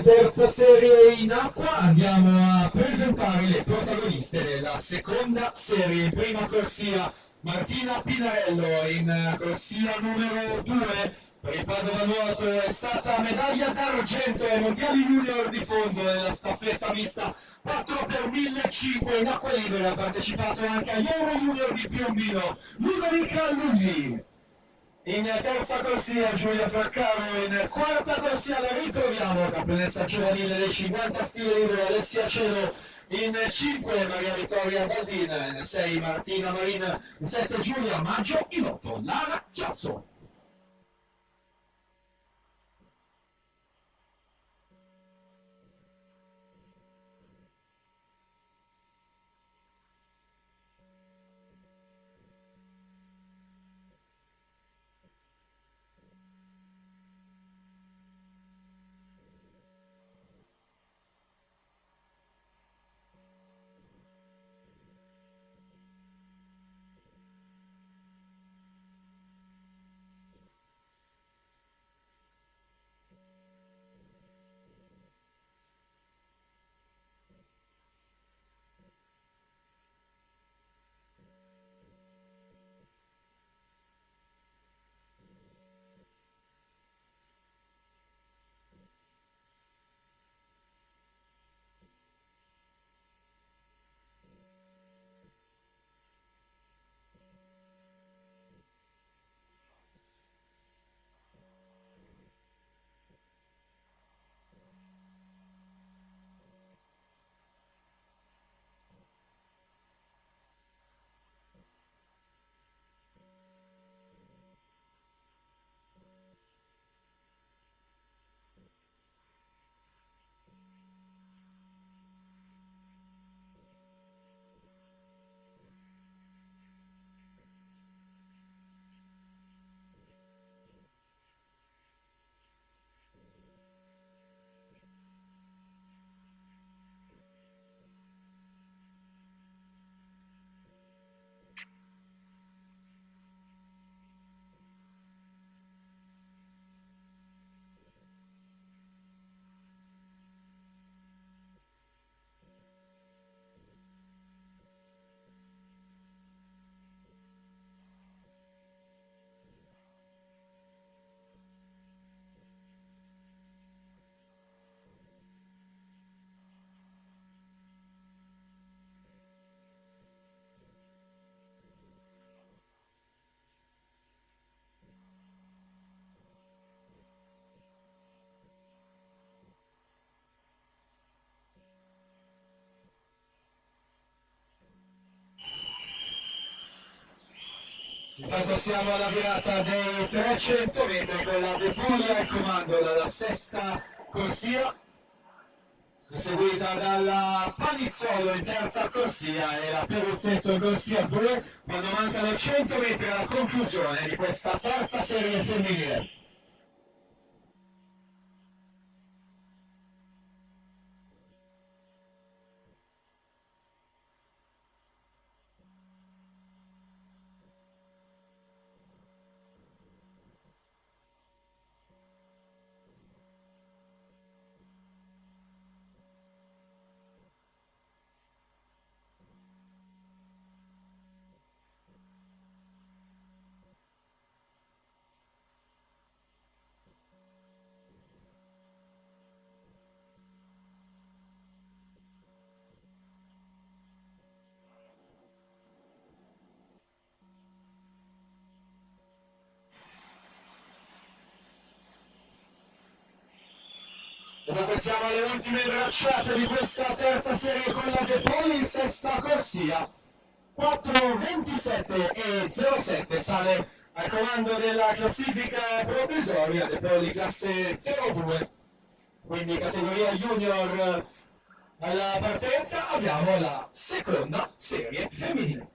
terza serie in acqua andiamo a presentare le protagoniste della seconda serie. In prima corsia Martina Pinarello, in corsia numero 2 per il Padova Nuoto è stata medaglia d'argento ai mondiali junior di fondo nella staffetta mista 4x1500 in acqua libera. Ha partecipato anche agli Euro Junior di Piombino Ludovica Lugli. In terza corsia Giulia Fraccaro, in quarta corsia la ritroviamo campionessa giovanile dei 50 stile libero Alessia Cielo, in 5 Maria Vittoria Baldin, in 6 Martina Marin, in 7 Giulia Maggio, in 8 Lara Chiazzo. Intanto siamo alla virata dei 300 metri con la De Puglia al comando dalla sesta corsia, seguita dalla Panizzolo in terza corsia e la Peruzzetto in corsia 2 quando mancano 100 metri alla conclusione di questa terza serie femminile. E dunque siamo alle ultime bracciate di questa terza serie con la De Poli in sesta corsia. 4:27 e 07 sale al comando della classifica provvisoria De Poli classe 02, quindi categoria junior. Alla partenza abbiamo la seconda serie femminile.